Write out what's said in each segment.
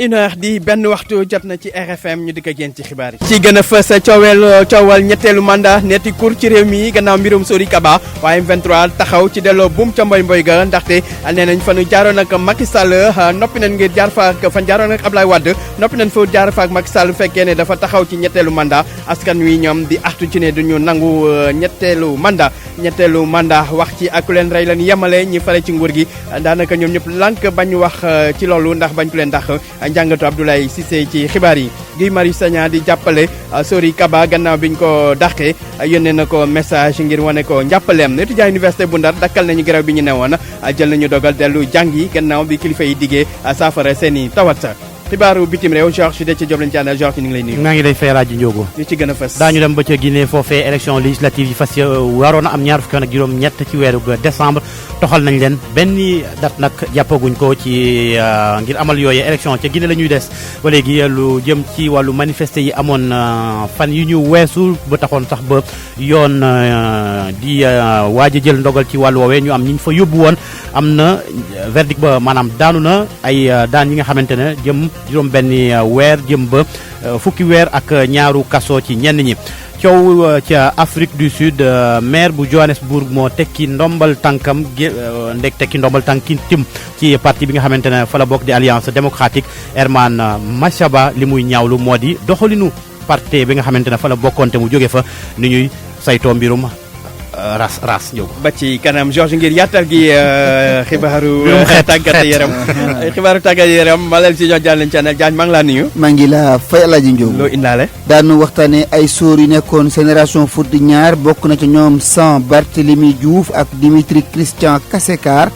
une heure di benn waxtu jot na ci RFM ñu di ko génn ci xibaar yi. ci gën a fës coowal ñetteelu mandat neeti kur ci réew mi gannaaw mbirum Sori Kaba waaye M23 taxaw ci delloo buum ca mboy ga ndaxte nee nañ fa nu jaaroon ak Macky Sall noppi nañ ngir jaar fa ak fan jaaroon ak Ablaye Wade noppi nañ fa jaar fa ak Macky Sall fekkee ne dafa taxaw ci ñetteelu mandat askan wi ñoom di artu ci ne duñu nangu ñetteelu mandat wax ci ak ku leen rey leen yemale ñi fare ci nguur gi daanaka ñoom ñëpp lànk bañ wax ci loolu ndax bañ ku leen ndax njàngatu Abdoulaye Cissé ci xibaar yi. Guy Marius Sagna di jàppale Sori Kaba gannaaw biñ ko dàqee yónnee na ko message ngir wane ko njàppaleem étudiant université bu Ndar dakkal nañu grève bi ñu newoon jël nañu dogal dellu jàngi gannaaw bi kilifa yi diggee saafara seeni tawat. xibaaru bitim réew Georges de ci Diop lañ ci àndal Georges ñu ngi lay nuyu. maa ngi lay fay rajo Ndiogo. ñu ci gën a fës. daañu dem ba ca Guinée foofee élection législative yi fas waroon a am ñaar fukki ak juróom-ñett ci weeru décembre toxal nañ leen benn date nag jàppaguñ ko ci ngir amal yooyu élection ca Guinée la ñuy des ba léegi lu jëm ci wàllu manifester yi amoon fan yu ñu weesu ba taxoon sax ba yoon di waaj a jël ndogal ci wàllu woowee ñu am ñi ñu fa yóbbu woon am na verdict ba maanaam daanu na ay daan yi nga xamante ne jëm juróom benni weer jëm ba fukki weer ak ñaaru kaso ci ñenn ñi. coow ca Afrique du Sud maire bu Johannesburg moo tekki ndombal tànkam tekki ndombal tànki tim ci parti bi nga xamante ne fa la bokk di Alliance démocratique Herman Mashaba li muy ñaawlu moo di doxalinu parti bi nga xamante ne fa la bokkoonte mu jóge fa ni ñuy saytoo mbirum ras ñëw ba ci kanam Georges ngir yaatal gi xibaaru tàggat yaram xibaaru tàggat yaram malal si ñoo jàll ci anal Diagne maa ngi laa nuyu. maa ngi la fay Alaaji Ndiogo loo indaale. daanu waxtaane ay sóor yu nekkoon génération foot ñaar bokk na ci ñoom San Barthélemy Diouf ak Dimitri Christian Kasekar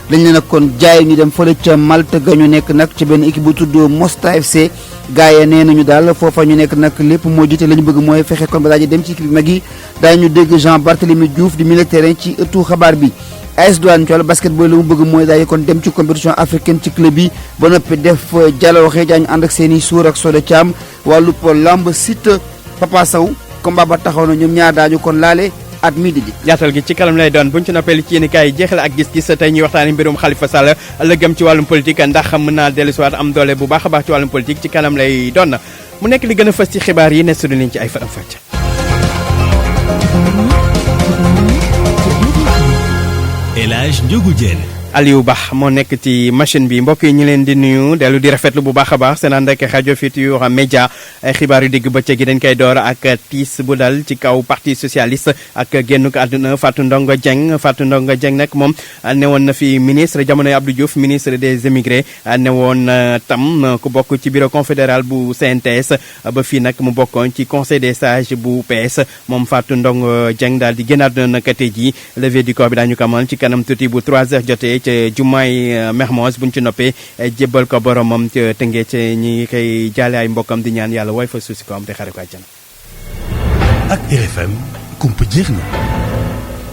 dañ leen kon jaay ñu dem fële ca Malte ga ñu nekk nag ci benn équipe bu tudd Mostar FC gars yi nee nañu daal foofa ñu nekk nag lépp moo jotee la ñu bëgg mooy fexe kon ba daal di dem ci équipe mag yi daañu dégg Jean Barthélemy Diouf di milieu terrain ci ëttu xabaar bi. AS Douanes ci wàllu basketball la mu bëgg mooy daal di kon dem ci compétition africaine ci club yi ba noppi def jàllooxee daañu ànd ak seen i suur ak Soda Thiam wàllu lamb site Papa Sow combat ba taxaw na ñoom ñaar daañu kon laale. at midi ji yaatal gi ci kanam lay doon buñ ci noppee ci yéen kaay jeexal ak gis-gis tey ñuy waxtaani mbirum Khalifa Sall ëllëgëm ci wàllum politique ndax mën naa dellusiwaat am doole bu baax a baax ci wàllum politique ci kanam lay doon mu nekk li gën a fës ci xibaar yi ne suñu liñ ci ay faram fàcc. El Hadj Ndiogou Diène Aliou Ba moo nekk ci machine bi mbokk yi ñu leen di nuyu dellu di rafetlu bu baax a baax seen ànd ak rajo Futurs Médias xibaar yu digg bëccëg gi dañ koy door ak tiis bu dal ci kaw parti socialiste ak génn ko àdduna Fatou Ndongo Dieng nag moom newoon na fi ministre jamonoy Abdou Diouf ministre des émigrés newoon tam ku bokk ci bureau confédéral bu CNTS ba fii nag mu bokkoon ci conseil des sages bu PS moom Fatou Ndongo Dieng daal di génn àdduna nag tey jii levée du corps bi daañu ko amal ci kanam tuuti bu 3 heures jotee ca jumaay Mermoz buñ ci noppee jébbal ko boromam ca tëngee ca ñi koy jaale ay mbokkam di ñaan yàlla woy fa suuf si ko am te xare ko àjjana. ak RFM kumpa jeex na.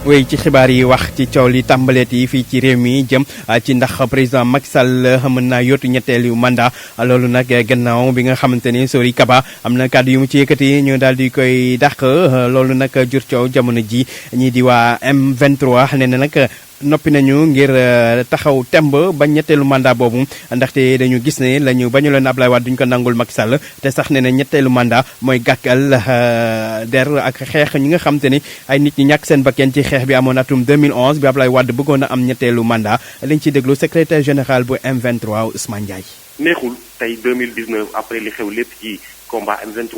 wéy ci xibaar yi wax ci coow li tàmbaleet yi fii ci réew mi jëm ci ndax président Macky Sall mën naa yóotu ñetteelu mandat loolu nag gannaaw bi nga xamante ni Sori Kaba am na kàddu yu mu ci yëkkati ñu daal di koy dàq loolu nag jur coow jamono ji ñii di waa M23 nee na nag noppi nañu ngir taxaw temb ba ñetteelu mandat boobu ndaxte dañu gis ne lañu bañu leen Ablaye Wade duñ ko nangul Macky Sall te sax ne na ñetteelu mandat mooy gàkkal der ak xeex ñi nga xam te ni ay nit ñi ñàkk seen bakkan ci xeex bi amoon atum 2011 bi Ablaye Wade bëggoon a am ñetteelu mandat liñ ci déglu secrétaire général bu M23 Ousmane Ndiaye. neexul tey 2019 après li xew lépp ci combat M23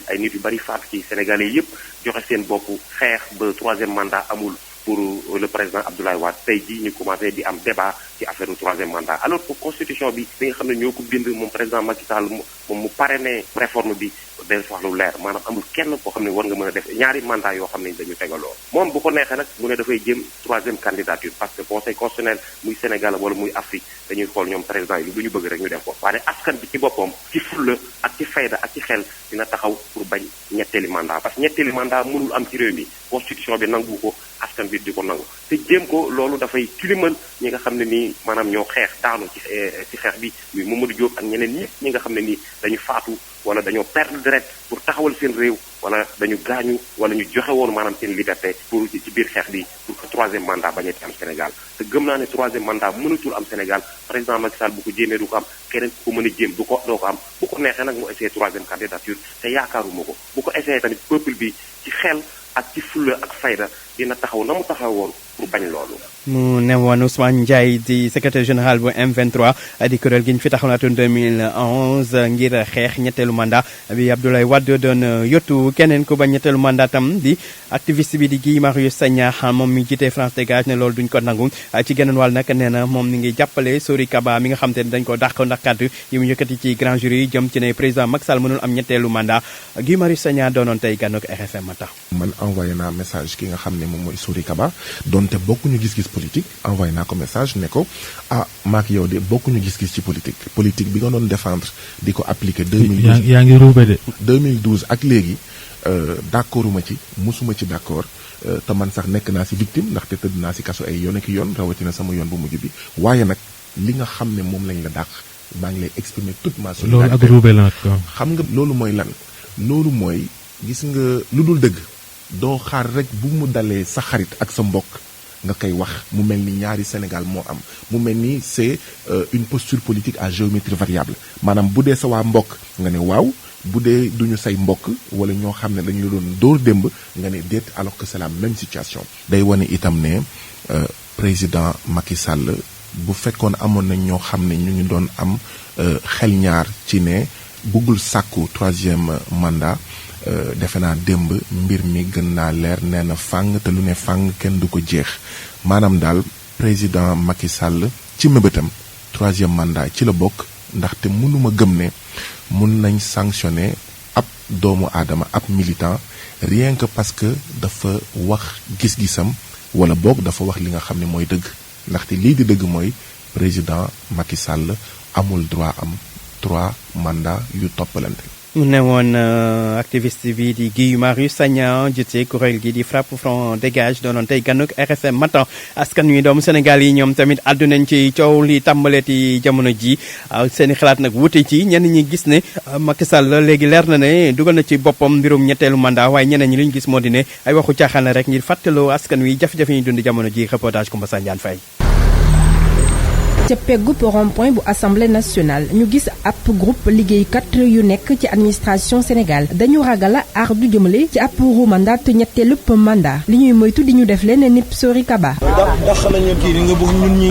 ay nit yu bari faatu ci Sénégalais yépp joxe seen bopp xeex ba troisième mandat amul. pour le président Abdoulaye Wade tey jii ñu commencé di am débat ci affaire du troisième mandat alors que constitution bi nga xam ne ñoo ko bind moom président Macky Sall moom mu parrainé réforme bi day soxla lu leer maanaam amul kenn koo xam ne war nga mën a def ñaari mandat yoo xam ne dañu tegaloo moom bu ko neexee nag mu ne dafay jëm troisième candidature parce que conseil constitutionnel muy Sénégal wala muy Afrique dañuy xool ñoom président yi lu ñu bëgg rek ñu def ko waaye askan bi ci boppam ci fulla ak ci fayda ak ci xel dina taxaw pour bañ ñetteeli mandat parce que ñetteeli mandat mënul am ci réew mi constitution bi nangu ko askan bi di ko nangu te jéem ko loolu dafay tilimal ñi nga xam ne nii maanaam ñoo xeex daanu ci xeex bi muy Mamadou Diop ak ñeneen ñëpp ñi nga xam ne nii dañu faatu wala dañoo perdre deret pour taxawal seen réew wala dañu gaañu wala ñu joxe woon maanaam seen liberté pour ci biir xeex bi pour que troisième mandat bañati am Sénégal te gëm naa ne troisième mandat mënatul am Sénégal président Macky Sall bu ko jéemee du ko am keneen ku ko mën a jéem doo ko am bu ko neexee nag mu essayé troisième candidature te yaakaaruma ko bu ko essayé tamit peuple bi ci xel ak ci fulla ak fayda dina taxaw na mu taxaw woon pour bañ loolu. mu ne woon Ousmane Ndiaye di secrétaire général bu M23 di kuréel gi ñu fi taxawnaatoon 2011 ngir xeex ñetteelu mandat bi Abdoulaye Wade doon yottu keneen ku ba ñetteelu mandat tam di activiste bi di Guy Marius Sagna moom mi jiite France Dégage ne loolu duñ ko nangu ci geneen wàll nag nee na moom ni ngi jàppale Sori Kaba mi nga xam te ne dañ ko dàq ndax kàddu yi mu yëkkati ci grand jury jëm ci ne président Macky Sall mënul am ñetteelu mandat Guy Marius Sagna doonoon tey gànnoog RFM Matin. man envoyé naa message ki nga xam ne moom mooy Sori Kaba donte bokkuñu gis-gis politique envoyé naa ko message ne ko maak yow de bokkuñu gis-gis ci politique bi nga doon défendre di ko appliquer 2012 yaa ngi ruube de 2012 ak léegi d'accorduma ci musuma ci d'accord te man sax nekk naa ci victime ndaxte tëdd naa ci kaso ay yoon ak yoon rawatina sama yoon bu mujj bi waaye nag li nga xam ne moom lañ la dàq maa ngi lay exprimer toute ma solidarité. loolu ak ruube la nag xam nga loolu mooy lan loolu mooy gis nga lu dul dëgg doo xaar rek bu mu dalee sa xarit ak sa mbokk nga koy wax mu mel ni ñaari Sénégal moo am mu mel ni c'est une posture politique à géométrie variable maanaam bu dee sa waa mbokk nga ne waaw bu dee duñu say mbokk wala ñoo xam ne dañu la doon dóor démb nga ne déet alors que c'est la même situation. day wane itam ne président Macky Sall bu fekkoon amoon nañ ñoo xam ne ñu ngi doon am xel ñaar ci ne bëggul sàkku troisième mandat. defe naa démb mbir mi gën naa leer nee na fàng te lu ne fàng kenn du ko jeex maanaam daal président Macky Sall ci mébétam troisième mandat ci la bokk ndaxte mënuma gëm ne mun nañ sanctionner ab doomu aadama ab militant rien que parce que dafa wax gis-gisam wala boog dafa wax li nga xam ne mooy dëgg ndaxte lii di dëgg mooy président Macky Sall amul droit am 3 mandats yu toppalante. mu ne woon activiste bi di Guy Marius Sagna jiite kuréel gi di Frapp Front Dégage doonoon tey gànnug RFM Matin askan wi doomu Sénégal yi ñoom tamit àddu nañ ci coow li tàmbaleeti jamono ji seen i xalaat nag wute ci ñenn ñi gis ne Macky Sall léegi leer na ne dugal na ci boppam mbirum ñetteelu mandat waaye ñeneen ñi li ñu gis moo di ne ay waxu caaxaan la rek ngir fàttaloo askan wi jafe-jafe yi dund jamono ji reportage Koumba Sandiane Faye. ca peggub rond-point bu assemblée nationale ñu gis ab groupe liggéeykat yu nekk ci administration Sénégal dañu ragala aar du jëmale ci ab mandat ñetteelu mandat li ñuy moytu di ñu def leen nip Sori Kaba. ndax nañu kii nga bëgg ñun ñi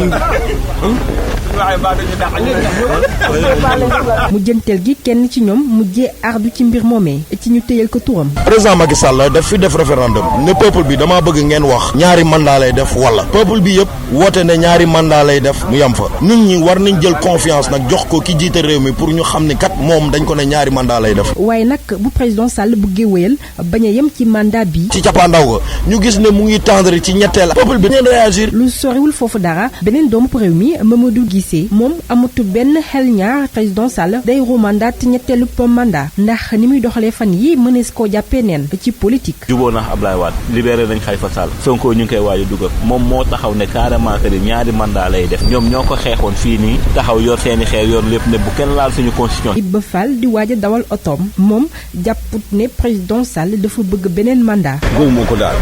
mu jënteel gi kenn ci ñoom mujjee ardu ci mbir moomee ci ñu téyal ko turam. président Macky Sall daf fi def référendum ne peuple bi dama bëgg ngeen wax ñaari mandat lay def wala peuple bi yëpp woote ne ñaari mandat lay def mu yam fa nit ñi war nañ jël confiance nag jox ko ki jiite réew mi pour ñu xam ni kat moom dañ ko ne ñaari mandat lay def. waaye nag bu président Sall bëggee wéyal bañ a yem ci mandat bi. ci cappaandaw ga ñu gis ne mu ngi tendre ci ñetteel peuple bi ngeen réagir. lu soriwul foofu dara beneen doomu réew mi Mamadou Guissé moom amatu benn xel ñaar président Sall day mandat ñetteelu mandat ndax ni muy doxalee fan yi mënees koo jàppee neen ci politique. jubóo na Ablaye Wade libéré nañ Khalifa Sall Sonko ñu ngi koy waaju dugal moom moo taxaw ne carrément que ñaari mandat lay def ñoom ñoo ko xeexoon fii nii taxaw yor seeni xeer yor lépp ne bu kenn laal suñu constitution. Ibba Fall di waaj a dawal otoom moom jàpput ne président Sall dafa bëgg beneen mandat. gëwuma ko daal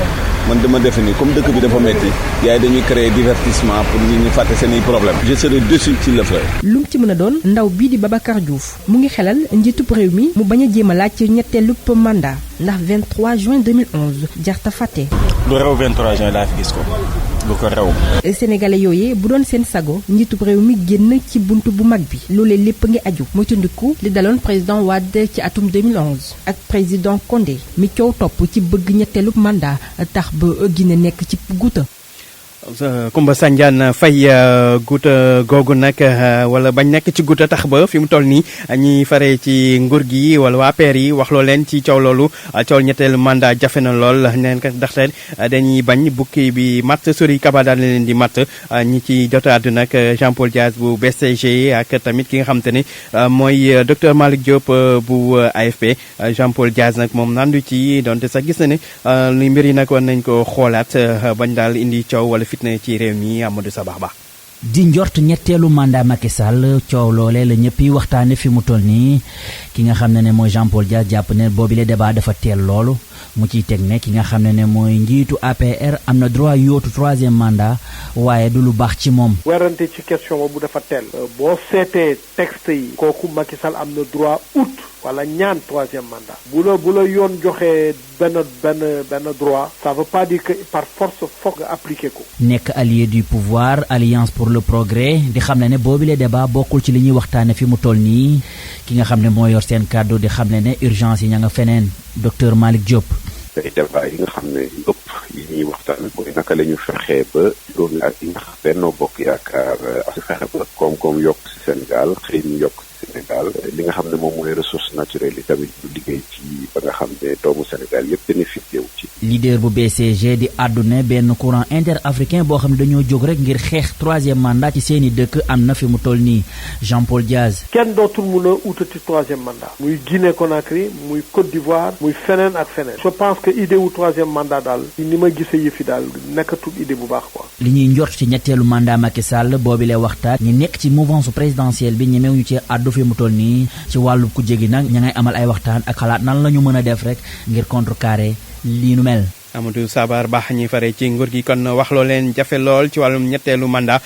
man dama defe ni comme dëkk bi dafa metti yaay dañuy créer divertissement pour nit ñi fàtte seeni problème je serai déçu s'il le fait. lu mu ci mën a doon ndaw bii di Babacar Diouf mu ngi xelal njiitub réew mi mu bañ a jéem a laaj ci ñetteelu mandat ndax 23 juin 2011 jarta fàtte. lu rew 23 juin laa fi gis ko lu ko rew. sénégalais yooyee bu doon seen sago njiitub réew mi génn ci buntu bu mag bi loolee lépp ngi aju muy tundiku li daloon président Wade ci atum 2011 ak président Condé mi coow topp ci bëgg ñetteelu mandat tax ba Guinée nekk ci guuta. Koumba Sandiane Faye guuta googu nag wala bañ nekk ci guuta tax ba fi mu toll nii ñi faree ci nguur gi wala waa APR yi wax loo leen ci coow loolu coow ñetteelu mandat jafe na lool neen kat ndaxte dañuy bañ bukki bi matt Sori Kaba daal leen di matt ñi ci jotaatu nag Jean Paul Diaz bu BCG ak tamit ki nga xam te ne mooy docteur Malick Diop bu AFP Jean Paul Diaz nag moom nandu ci donte sax gis na ne li mbir yi nag war nañ ko xoolaat bañ daal indi coow wala fitna ci réew mi Amadou Sabax Ba. di njort ñetteelu mandat Macky Sall coow loolee la ñëpp yi waxtaane fi mu toll nii ki nga xam ne mooy Jean-Paul Dias jàpp ne boobile débat dafa teel loolu mu ciy teg ne ki nga xam ne mooy njiitu APR am na droit yootu 3e mandat waaye du lu baax ci moom. werante ci question boobu dafa teel. boo seetee texte yi. kooku Macky Sall am na droit ut wala ñaan 3e mandat. bu la yoon joxee benn droit. ça veut pas dire que par force foog nga appliquer ko. nekk allié du pouvoir alliance pour le progrès di xam ne boobile débat bokkul ci li ñuy waxtaane fi mu toll nii ki nga xam ne moo yor seen kàddu di xam ne urgence yi ña nga feneen docteur Malick Diop. tey débat yi nga xam ne ëpp yi ñuy waxtaan mooy naka la ñu fexee ba loolu ak yi nga xam Benno Bokk Yaakaar ak fexe ba koom-koom yokk ci Sénégal xëy ñu yokk ci Sénégal li nga xam ne moom mooy ressources naturelles yi tamit ñu liggéey ci ba nga xam ne doomu Sénégal yëpp bénéficié wu ci. leader bu BCG di àdduna benn courant interafricain boo xam ne dañoo jóg rek ngir xeex 3e mandat ci seeni dëkk am na fi mu toll nii Jean-Paul Dias. kenn dootul mun a utati 3e mandat. muy Guinée Conakry muy Côte d'Ivoire muy feneen ak feneen. je pense que idée wu 3e mandat daal ni ma gisee yëfi daal nekkatul idée bu baax quoi. li ñuy njort ci ñetteelu mandat Macky Sall boobi lay waxtaan ñi nekk ci mouvance présidentielle bi ñemewuñu ci àddu fi mu toll nii ci wàllu ku jégi nag ña ngay amal ay waxtaan ak xalaat nan la ñu mën a def rek ngir contrecarrer lii nu mel. Amadou Sabar Ba ñi fare ci nguur gi kon wax loo leen jafe lool ci wàllum ñetteelu mandat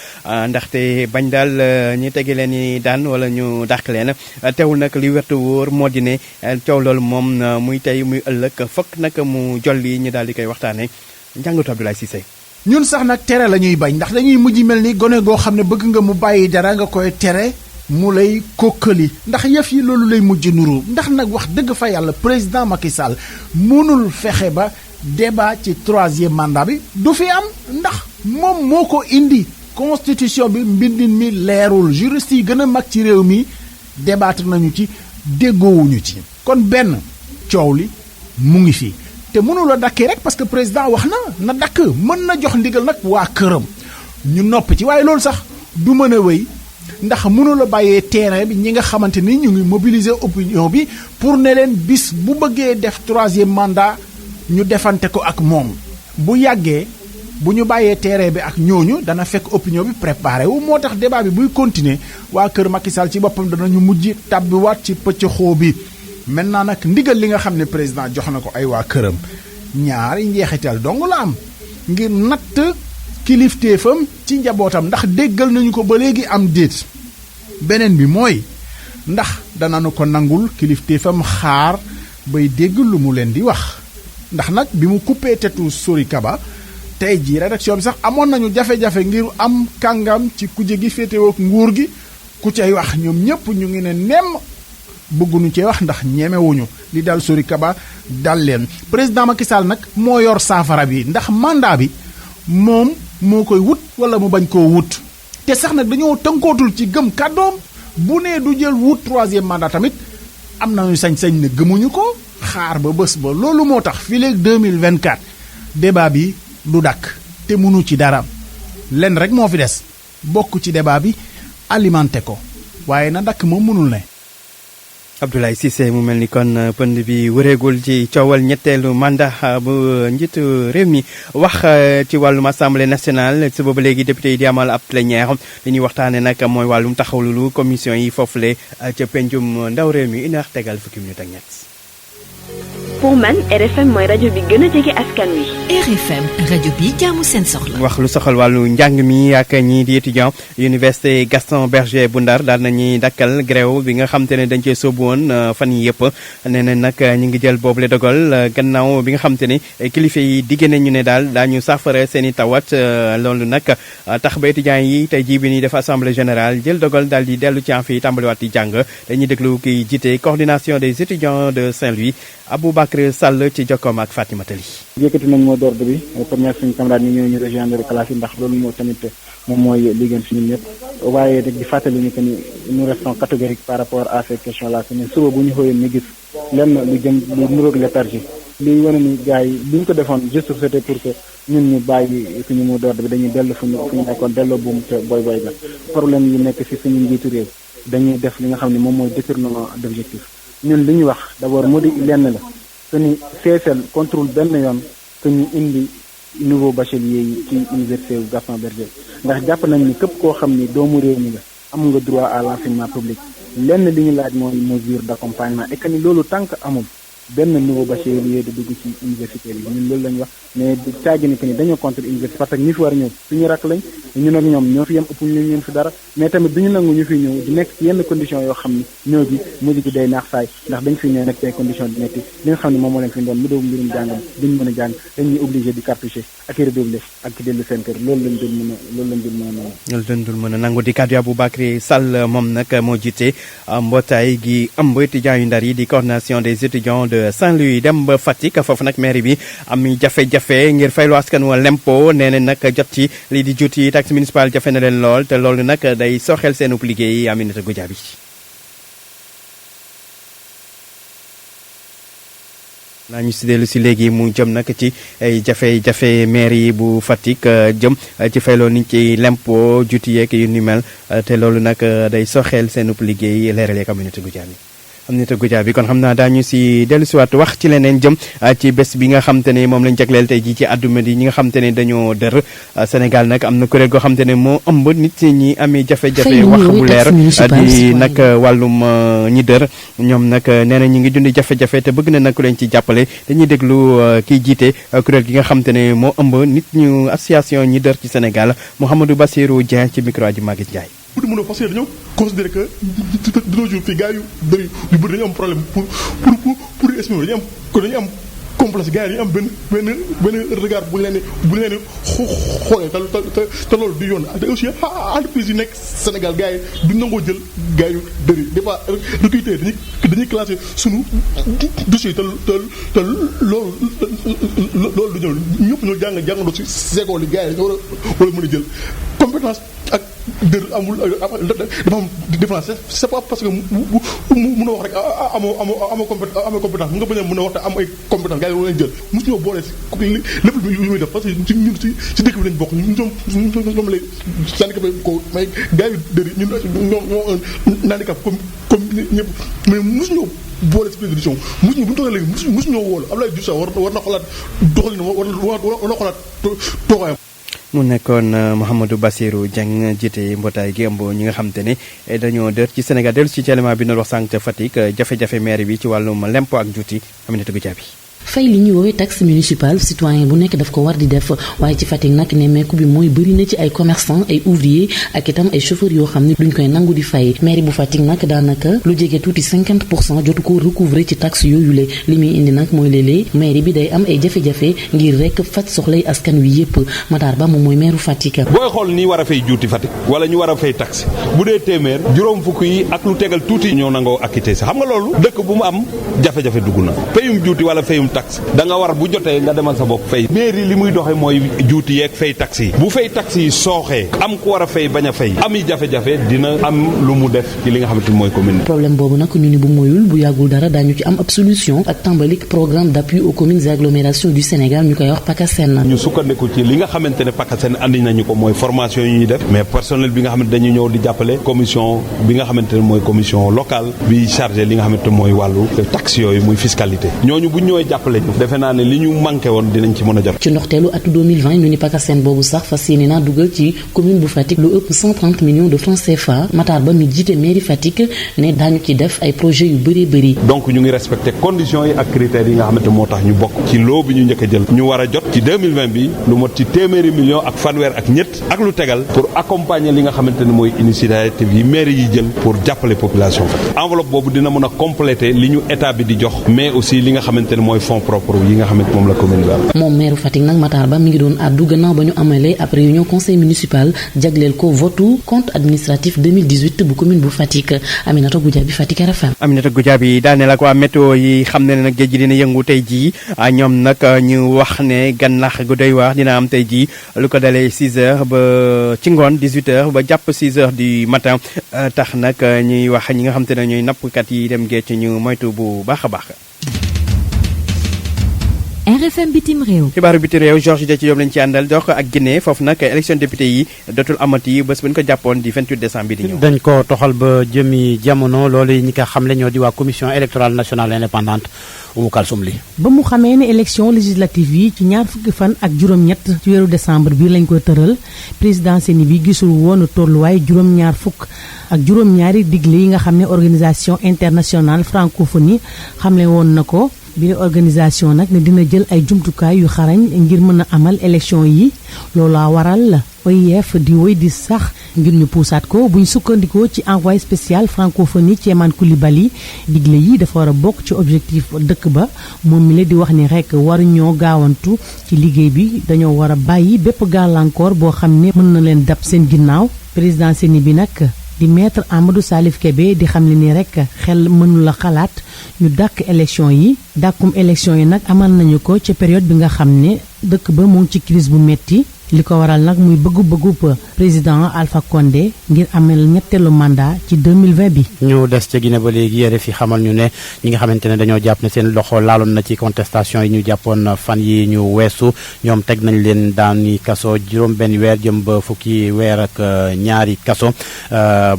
ndaxte bañ daal ñu tegi leen ni daan wala ñu dàq leen teewul nag li wértu wóor moo di ne coow loolu moom muy tey muy ëllëg fokk nag mu jolli ñu daal di koy waxtaanee njàngatu Abdoulaye Cissé. ñun sax nag tere la ñuy bañ ndax dañuy mujj mel ni gone goo xam ne bëgg nga mu bàyyi dara nga koy tere mu lay kokkali ndax yëf yi loolu lay mujj nuru ndax nag wax dëgg fa yàlla président Macky Sall mënul fexe ba débat ci 3e mandat bi du fi am ndax moom moo ko indi constitution bi mbindin mi leerul juriste yi gën a mag ci réew mi débattre nañu ci déggoowuñu ci kon benn coow li mu ngi fi te mënul a dakkee rek parce que président wax na dakk mën na jox ndigal nag waa këram ñu nopp ci waaye loolu sax du mën a wéy ndax mënul a bàyyee terrain bi ñi nga xamante ni ñu ngi mobiliser opinion bi pour ne leen bis bu bëggee def 3e mandat ñu defante ko ak moom bu yàggee bu ñu bàyyee terrain bi ak ñooñu dana fekk opinion bi préparé wu moo tax débat bi buy continuer waa kër Macky Sall ci boppam danañu mujj tàbbiwaat ci pëccëxoo bi maintenant nag ndigal li nga xam ne président jox na ko ay waa këram ñaari njeexital dong la am ngir natt kilifteefam ci njabootam ndax déggal nañu ko ba léegi am déet beneen bi mooy ndax danañu ko nangul kilifteefam xaar bay dégg lu mu leen di wax ndax nag bi mu coupé tetu Sori Kaba tey jii rédaction bi sax amoon nañu jafe-jafe ngir am kàngam ci kuje gi féetewoo ak nguur gi ku cay wax ñoom ñëpp ñu ngi ne nemm bëgguñu cee wax ndax ñemewuñu li dal Sori Kaba dal leen président Macky Sall nag moo yor saafara bi ndax mandat bi moom moo koy wut wala mu bañ koo wut te sax nag dañoo tënkootul ci gëm kàddoom bu nee du jël wut 3e mandat tamit am nañu sañ-sañ ne gëmuñu ko xaar ba bés ba loolu moo tax fii léegi 2024 débat bi du dakk te mënu ci dara lenn rek moo fi des bokk ci débat bi alimenté ko waaye na dakk moom mënul ne. Abdoulaye Cissé mu mel ni kon pënd bi wëreegul ci coowal ñetteelu mandat bu njiitu réew mi wax ci wàllum assemblée nationale su boobu léegi député yi di amal ab plénière li ñuy waxtaane nag mooy wàllum taxawlu commission yi foofule ca pencum ndaw réew mi une heure tegal fukki minute ak ñett. pour man RFM mooy rajo bi gën a jege askan wi. RFM rajo bi jaamu seen soxla. wax lu soxal wàllu njàng mi ak ñii di étudiant université Gaston Berger bu Ndar daal nañuy dakkal grève bi nga xam te ne dañ cee sóobu woon fan yi yëpp nee na nag ñu ngi jël boobule dogal gannaaw bi nga xam te ne kilifa yi digg nañu ne daal daañu saafara seen i tawat loolu nag tax ba étudiants yi tey jii bi ñuy def assemblée générale jël dogal daal di dellu ci en fi tàmbaliwaat di jàng dañuy déglu ki jiite coordination des étudiants de Saint-Louis Aboubacar Sall ci jokkoom ak Fatima Tali. yëkkati nañ moo d'ordre bi première suñu camarade ñu ñëw ñu rejoindre classe yi ndax loolu moo tamit moom mooy li gën si ñun ñëpp waaye rek di fàttali ni que ni nous restons catégoriques par rapport à ces questions là que ni suba bu ñu xëyoon ñu gis lenn lu jëm lu niroog léthargie liy wane ni gars yi bi ñu ko defoon juste c'était pour que ñun ñu bàyyi suñu mot d'ordre bi dañuy dellu fu ñu nekkoon delloo buum te boy ga problème yi nekk si suñu njiitu réew dañuy def li nga xam ne moom mooy détournement d'objectif ñun li ñu wax d'abord moo di lenn la que ni CSL contrôle benn yoon que ñu indi nouveau bachelier yi ci université bu Gaston Berger ndax jàpp nañ ni képp koo xam ni doomu réew mi nga am nga droit à l'enseignement public lenn li ñu laaj mooy mesure d'accompagnement et que ni loolu tant que amul benn nouveau bachelier di dugg ci université bi ñun loolu lañ wax mais du caagi ni que ni dañoo contre université parce que ñi fi war a ñëw suñu rakk lañ ñun ak ñoom ñoo fi yem ëpp ñu ñeen fi dara mais tamit duñu nangu ñu fi ñëw di nekk ci yenn conditions yoo xam ni ñëw bi mujj gi day naax saay ndax dañ fi ñëw nekk ci ay conditions di metti li nga xam ne moom moo leen fi doon mu doomu mbirum jàngam duñu mën a jàng dañuy obligé di cartoucher ak redoubler ak ki dellu seen kër loolu lañ dul mën a nangu di kàddu Aboubacry Sall moom nag moo jiite mbootaay gi ëmb étudiants yu Ndar yi di coordination des étudiants de Saint-Louis dem ba Fatick foofu nag mairie bi am jafe-jafe ngir faylu askan wa lempo nee na nag jot ci lii di juuti taxe municipale jafe na leen lool te loolu nag day soxel seen ub liggéey Aminata Goudiaby naa ñu si dellu si léegi mu jëm nag ci ay jafe-jafe mairie bu Fatick jëm ci fayloo nit ci lempo juuti yeeg yu ni mel te loolu nag day soxel seen ub liggéey leeral yeeg Aminata Goudiaby kon xam naa daañu si dellu si waat wax ci leneen jëm ci bés bi nga xam te ne moom lañ jagleel tey jii ci àdduna bi ñi nga xam te ne dañoo dër Sénégal nag am na kuréel goo xam te ne moo ëmb nit ñi amee jafe-jafe wax bu leer di nag wàllum ñi dër ñoom nag nee na ñi ngi dund jafe-jafe te bëgg na nag ku leen ci jàppale dañuy déglu kiy jiite kuréel gi nga xam te ne moo ëmb nit ñu association ñi dër ci Sénégal Mouhamadou Bassirou Dieng ci micro ji Maguette Ndiaye. bu mën a parce que dañoo considérer que de nos jours fii gars yu bëri yu bëri dañu am problème pour exprimer dañu am complexe gars yi dañu am benn regard bu leen di xoolee te loolu du yoon te aussi entreprise yi nekk Sénégal gars yi du nangoo jël gars yu bëri des fois recruteur dañuy classé sunu dossier te loolu du ñëw ñëpp ñoo jàngandoo si seconde yi gars yi dañoo war a mën a jël compétence ak dër amul dafa am différence c'est pas parce que mun a wax rek amoo compétence mu nga bañ a mën a wax te am ay compétence gars yi war leen jël mosu ñoo boole si lépp lu muy def parce que ñun si dëkk bi lañ bokk ñoom lay handicapé ko may gars yi dër yi ñoo un handicap comme ñëpp mais mosu ñoo boole si président mosu ñu bu ñu toogee léegi mosu ñoo woolu Abdoulaye Diouf Sarr war na xoolaat doxalin war na xoolaat toogaayam. mu nekkoon Mouhamadou Bassirou Dieng jiite mbootaay gi ëmb ñi nga xam te ne dañoo dër ci Sénégal dellu si élément bi na wax sànq ca Fatick jafe-jafe maire bi ci wàllum lempo ak juuti Aminata Goudiaby fay li ñuy woowee taxe municipale citoyen bu nekk daf ko war di def waaye ci Fatick nag nemmeeku bi mooy bëri na ci ay commerçant ay ouvrier ak itam ay chauffeur yoo xam ne duñ koy nangu di fay mairie bu Fatick nag daanaka lu jege tuuti 50% jotu ko recouvrer ci taxe yooyule li muy indi nag mooy léeg-léeg mairie bi day am ay jafe-jafe ngir rek faj soxlay askan wi yépp Matar Ba moom mooy maire Fatick. booy xool nii war a fay juuti Fatick wala ñu war a fay taxe bu dee téeméer juróom fukk yi ak lu tegal tuuti ñoo nangoo acquitté sax xam nga loolu dëkk bu mu am jafe-jafe dugg na payum juuti wala payum taxe da nga war bu jotee nga demal sa bopp fay mairie li muy doxe mooy juuti yeeg fay taxe yi bu fay taxe yi sooxee am ku war a fay bañ a fay ami jafe-jafe dina am lu mu def ci li nga xamante ni mooy commune problème boobu nag ñu ni bu moyul bu yàggul dara daañu ci am ab solution ak tàmbalik programme d'appui aux communes et agglomérations du Sénégal ñu koy wax PACASEN ñu sukkandiku ci li nga xamante ne PACASEN andi nañu ko mooy formation yi ñuy def mais personnel bi nga xamante dañuy ñëw di jàppale commission bi nga xamante ne mooy commission locale bi chargé li nga xamante ne mooy wàllu taxe yooyu muy fiscalité ñooñu bu ñëwee jàppale ñu defe naa ne li ñu manqué woon dinañ ci mën a jot. ci ndoxteelu atu 2020 ñu ni PACASEN boobu sax fas yéene naa dugal ci commune bu Fatick lu ëpp 130 millions de francs CFA Matar Ba mi jiite mairie Fatick ne daañu ci def ay projets yu bëree bëri. donc ñu ngi respecté conditions yi ak critères yi nga xamante moo tax ñu bokk ci loo bi ñu njëkk a jël ñu war a jot ci 2020 bi lu mot ci téeméeri millions ak fanweer ak ñett ak lu tegal pour accompagner li nga xamante ne mooy initiative yi mairie yi jël pour jàppale population Fatick enveloppe boobu dina mën a compléter li ñu état bi di jox mais aussi li nga xamante ne mooy fonds propres yi nga xamante moom la commune bi am. moom maire Fatick nag Matar Ba mi ngi doon àddu gannaaw ba ñu amalee après réunion conseil municipal jagleel ko votu compte administratif 2018 bu commune bu Fatick Aminata Goudiaby Fatick RFM. Aminata Goudiaby daaneel ak waa météo yi xam ne nag géej gi dina yëngu tey jii ñoom nag ñu wax ne gànnax gu doy waar dina am tey jii lu ko dalee 6 heures ba ci ngoon 18 heures ba jàpp 6 heures du matin tax nag ñuy wax ñi nga xam te ne ñooy nappkat yi dem géej ñu moytu bu baax a baax. RFM bitim réew. xibaaru bitim réew Georges de ci yoom lañ ci àndal dox ak Guinée foofu nag élection député yi dootul amati bés bu ñu ko jàppoon di 28 décembre bi di ñëw. dañ ko toxal ba jëmi jamono loolu ñi ko xamle ñoo di waa commission électorale nationale indépendante Oumou Kalsoum li ba mu xamee ne élection législative yi ci ñaar fukki fan ak juróom-ñett ci weeru décembre bi lañ koy tëral président Seni bi gisul woon tolluwaay juróom-ñaar fukk ak juróom-ñaari digle yi nga xam ne organisation internationale francophonie xamle woon na ko. bi organisation nag ne dina jël ay jumtukaay yu xarañ ngir mën a amal élection yi loolaa waral la OIF di woy di sax ngir ñu puusaat ko buñ sukkandikoo ci envoyé spécial francophonie Thiémane Coulibaly digle yi dafa war a bokk ci objectif dëkk ba moom mi la di wax ni rek waruñoo gaawantu ci liggéey bi dañoo war a bàyyi bépp gàllankoor boo xam ne mën na leen dab seen ginnaaw président Seni bi nag di maître Amadou Salif Kébé di xam le ni rek xel mënula xalaat ñu dàkk élection yi dàkkum élection yi nag amal nañu ko ci période bi nga xam ne dëkk ba mu ngi ci crise bu metti li ko waral nag muy bëggu-bëggu président Alpha Condé ngir amal ñetteelu mandat ci 2020 bi. ñu des ca Guinée ba léegi yére fi xamal ñu ne ñi nga xamante ne dañoo jàpp ne seen loxo laaloon na ci contestation yi ñu jàppoon fan yi ñu weesu ñoom teg nañ leen daani kaso juróom benn weer jëm ba fukki weer ak ñaari kaso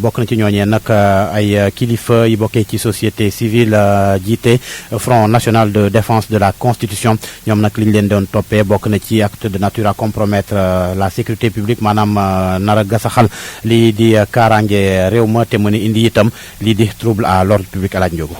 bokk na ci ñooñee nag ay kilifa yi bokkee ci société civile jiite Front national de défense de la constitution ñoom nag li ñu leen doon toppee bokk na ci acte de nature à compromettre la sécurité publique maanaam nar a gasaxal lii di kaaraange réew ma te mën a indi itam lii di trouble à l'ordre public alaaj Ndiogu.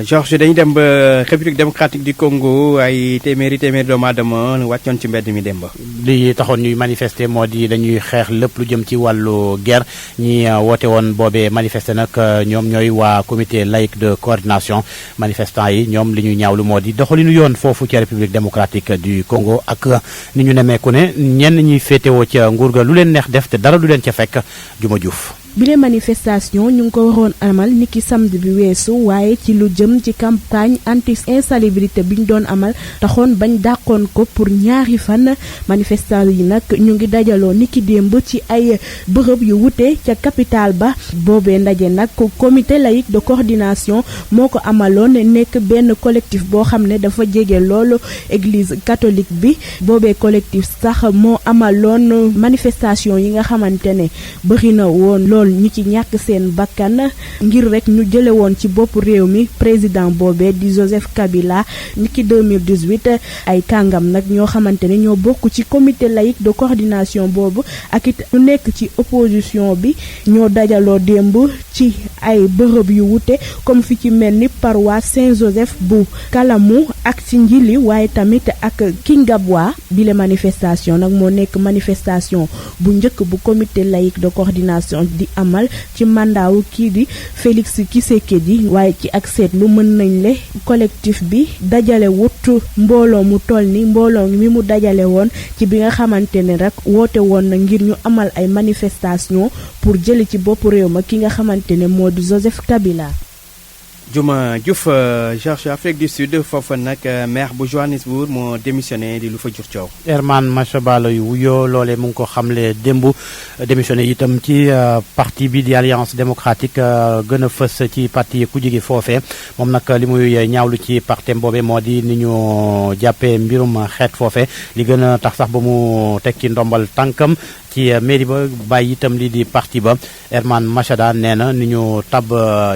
Georges dañuy dem ba République démocratique du Congo ay téeméeri doomu aadama wàccoon ci mbedd mi dem ba. li taxoon ñuy manifester moo di dañuy xeex lépp lu jëm ci wàllu guerre ñi woote woon boobee manifester nag ñoom ñooy waa comité laïque de coordination manifestants yi ñoom li ñuy ñaawlu moo di doxalinu yoon foofu ci République démocratique du Congo ak ni ñu nemeeku ne ñenn ñuy féetewoo ca nguur ga lu leen neex def te dara du leen ca fekk Juma Diouf. bile manifestation ñu ngi ko waroon amal niki samedi bi weesu waaye ci lu jëm ci campagne anti insalubrité bi ñu doon amal taxoon bañ dàqoon ko pour ñaari fan manifestant yi nag ñu ngi dajaloo niki démb ci ay bërëb yu wute ca capitale ba boobee ndaje nag comité laïque de coordination moo ko amaloon nekk benn collectif boo xam ne dafa jege loolu église catholique bi boobee collectif sax moo amaloon manifestation yi nga xamante ne bëri na woon loolu ñu ci ñàkk seen bakkan ngir rek ñu jële woon ci bopp réew mi président boobee di Joseph Kabila niki 2018 ay kàngam nag ñoo xamante ne ñoo bokk ci comité laïque de coordination boobu ak it ñu nekk ci opposition bi ñoo dajaloo démb ci ay bërëb yu wute comme fi ci mel ni paroisse Saint-Joseph bu Kalamu ak ci Njili waaye tamit ak Kingabwa bile manifestation nag moo nekk manifestation bu njëkk bu comité laïque de coordination di amal ci mandaawu kii di Félix Tshisekedi waaye ci ak seetlu mën nañ le collectif bi dajale wut mbooloo mu toll ni mbooloo mi mu dajale woon ci bi nga xamante ne rek woote woon na ngir ñu amal ay manifestation pour jële ci bopp réew ma ki nga xamante ne moo di Joseph Kabila. Juma Diouf Georges Afrique du Sud foofa nag maire bu Johannesburg moo démissionné di lu fa jur coow. Herman Machaba yu wuyoo loolee mu ngi ko xamle démb démissionné itam ci parti bi di alliance démocratique gën a fës ci parti ku jigi foofee moom nag li muy ñaawlu ci partem boobee moo di ni ñu jàppee mbirum xeet foofe li gën a tax sax ba mu teg ci ndombal tànkam ci mairie ba bàyyi itam lii di parti ba Herman Machada nee na ni ñu tab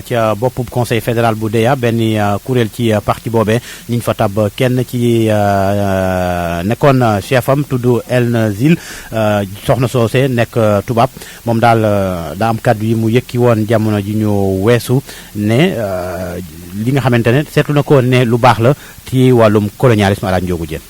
ca boppu conseil fédéral bu DEA benn kuréel ci parti boobee ñu fa tab kenn ci nekkoon chef am tudd Elna Zil soxna soose nekk tubaab moom daal daa am kàddu yi mu yëkki woon jamono ji ñu weesu ne li nga xamante ne seetlu na ko ne lu baax la ci wàllum colonialisme alaaj Njoogu Jeen.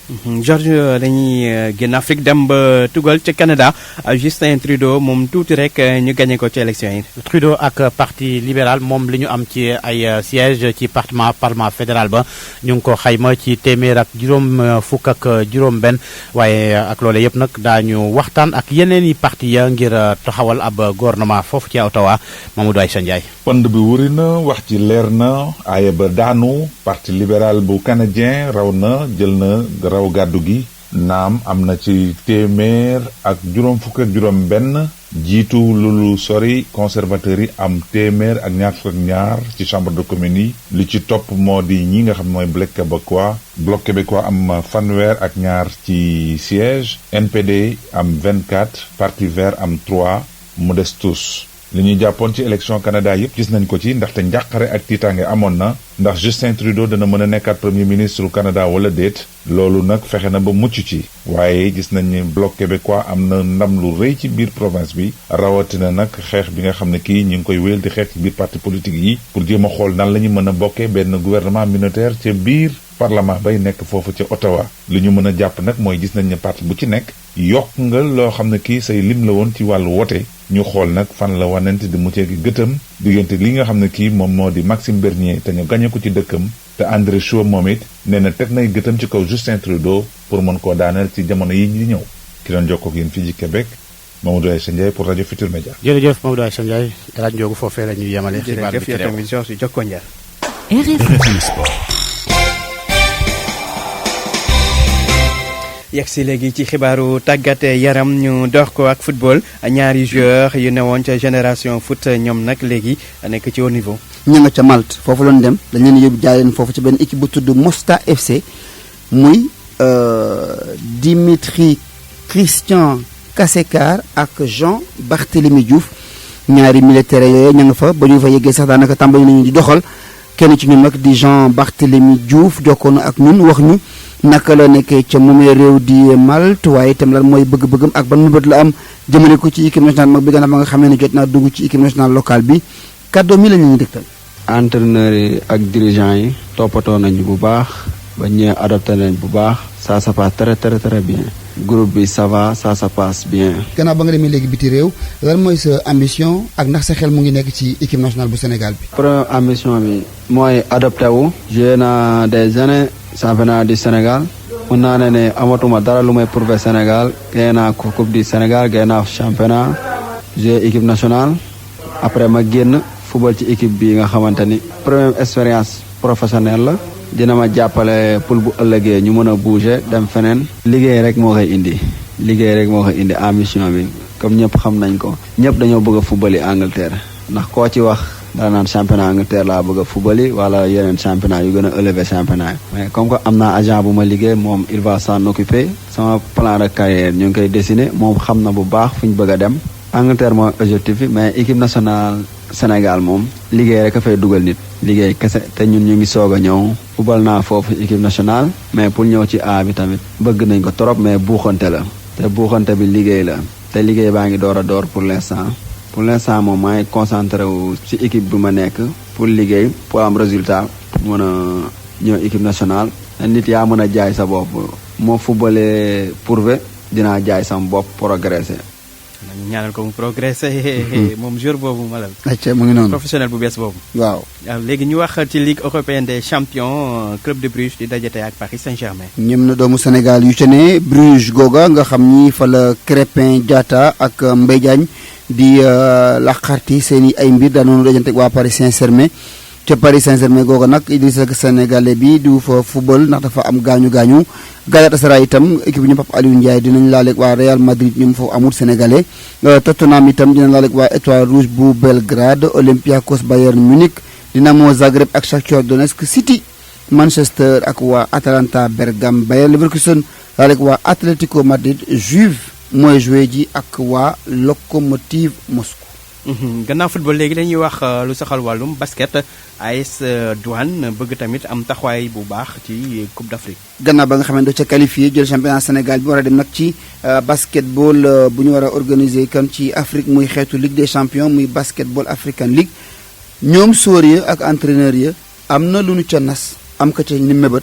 Georges dañuy génn Afrique dem ba tugal ca Canada Justin Trudeau moom tuuti rek ñu gagné ko ci élection yi. Trudeau ak parti libéral moom li ñu am ci ay siège ci parlement fédéral ba ñu ngi ko xayma ci téeméer ak juróom fukk ak juróom benn waaye ak loole yëpp nag daañu waxtaan ak yeneen i parti ya ngir taxawal ab gouvernement foofu ci Ottawa Mamadou Aïssa Ndiaye. pand bi wuri na wax ci leer na aaye ba daanu parti libéral bu canadien raw na jël na raw gàddu gi naam am na ci téeméer ak juróom fukk ak juróom benn jiitu lu sori conservateurs yi am téeméer ak ñaar fukk ak ñaar ci chambre de communes yi li ci topp moo di ñi nga xam mooy bloc québécois am fanweer ak ñaar ci siège NPD am 24 parti vert am 3 mu des tous li ñuy jàppoon ci élection Canada yépp gis nañ ko ci ndaxte njàqare ak tiitaange amoon na ndax Justin Trudeau dana mën a nekkaat premier ministre du Canada wala déet loolu nag fexe na ba mucc ci waaye gis nañ ni bloc québécois am na ndam lu rëy ci biir province bi rawatina nag xeex bi nga xam ne kii ñu ngi koy wéyal di xeex ci biir parti politique yi pour jéem a xool nan la ñu mën a bokkee benn gouvernement minoritaire ca biir parlement bay nekk foofu ca Ottawa li ñu mën a jàpp nag mooy gis nañ ne parti bu ci nekk yokk nga loo xam ne kii say lim la woon ci wàllu wote ñu xool nag fan la wanante di muccee gi gëtam diggante li nga xam ne kii moom moo di Maxime Bernier te ñu gañe ko ci dëkkam te André Scheer moom it nee na teg nay gëtam ci kaw Justin Trudeau pour mën koo daaneel ci jamono yi di ñëw ki doon jokkoo ak yéen fii ci Québec Mamadou Aïssa Ndiaye pour rajo Futur Média. jërëjëf Mamadou Aïssa Ndiaye rajo Ndiogu foofee la ñuy yemale. xibaar bi ci réew tamit Georges Jokko Ndiaye. RFM Sport. yegg si léegi ci xibaaru tàggat yaram ñu door ko ak football ñaari joueurs yu newoon ca génération foot ñoom nag léegi nekk ci haut niveau. ña nga ca Malte foofu lañ dem dañ leen yóbbu jaay leen foofu ci benn équipe bu tudd Mostar FC muy Dimitri Christian Kasekar ak Jean Barthélemy Diouf ñaari militaires yooyu ña nga fa ba ñu fa yeggee sax daanaka tàmbali nañu di doxal kenn ci ñun nag di Jean Barthélemy Diouf jokkoon ak ñun wax ñu naka la nekkee ca moomee réew di Malte waaye itam lan mooy bëgg-bëggam ak ban mëbët la am jëmale ko ci équipe nationale mag bi gannaaw ba nga xamee ne jot naa dugg ci équipe nationale locale bi kàddoo mi la ñu dëgtal. entraîneurs yi ak dirigeants yi toppatoo nañu bu baax ba ñëwee adopté nañ bu baax ça se passe très très très bien groupe bi ça va ça se passe bien. gannaaw ba nga demee léegi biti réew lan mooy sa ambition ak ndax sa xel mu ngi nekk ci équipe nationale bu Sénégal bi. première ambition bi mooy adopté wu. joué naa des années championnat du Sénégal mun naa ne amatuma dara lu may prouver Sénégal gagné naa coupe du Sénégal gagné naa championnat joué équipe nationale après ma génn football ci équipe bi nga xamante ni première expérience professionnelle la. dina ma jàppale pour bu ëllëgee ñu mën a bouger dem feneen. liggéey rek moo koy indi ambition bi comme ñëpp xam nañ ko ñëpp dañoo bëgg a fubali Angleterre ndax koo ci wax dana naan championnat Angleterre laa bëgg a fubali wala yeneen championnat yu gën a élevé championnat yi. mais comme que am naa agent bu ma liggéey moom il va s'en occuper sama plan de carrière ñu ngi koy dessiner moom xam na bu baax fu ñu bëgg a dem. Angleterre mooy objectif bi mais équipe nationale Sénégal moom liggéey rek a fay dugal nit liggéey kese te ñun ñu ngi soog a ñëw fubal naa foofu équipe nationale mais pour ñëw ci A bi tamit bëgg nañ ko trop mais buuxante la te buuxante bi liggéey la te liggéey baa ngi door a door pour l'instant moom maa ngi concentré wu ci équipe bi ma nekk pour liggéey pour am résultat pour mën a ñëw équipe nationale nit yaa mën a jaay sa bopp moo fubalee prouvé dinaa jaay sama bopp progresser. nañu ñaanal ko mu progressé moom joueur boobu malal mu ngi noonu professionnel bu bees boobu. waaw léegi ñu wax ci Ligue européenne des champions club de Bruges di dajate ak Paris Saint-Germain. ñëm na doomu Sénégal yu ca ne Bruges googa nga xam ni fa la Crépin Diatta ak Mbaye Diagne di laqarti seen i ay mbir daanoonu dajante ak waa Paris Saint-Germain ca Paris Saint-Germain googa nag Idrissa Sénégalais bi du fa football ndax dafa am gaañu Galatasaray itam équipe bi ñu Pape Aliou Ndiaye dinañ laaleeg waa Real Madrid ñoom foofu amul sénégalais Tottenham itam dina laaleeg waa Étoile Rouge bu Belgrade Olympiakos Bayern Munich Dinamo Zagreb ak Shakhtar Donetsk City Manchester ak waa Atalanta Bergame Bayer Leverkusen laaleeg waa Atlético Madrid Juve mooy joué ji ak waa Lokomotiv Moscou. gannaaw football léegi dañuy wax lu saxal wàllum basket AS Douane bëgg tamit am taxawaay bu baax ci Coupe d'Afrique. gannaaw ba nga xamante ne ca qualifié jël championnat Sénégal bi war a dem nag ci basketball bu ñu war a organiser kan ci Afrique muy xeetu Ligue des champions muy basketball African League ñoom sóor ya ak entraîneur ya am na lu ñu ca nas am ka ca ni mébét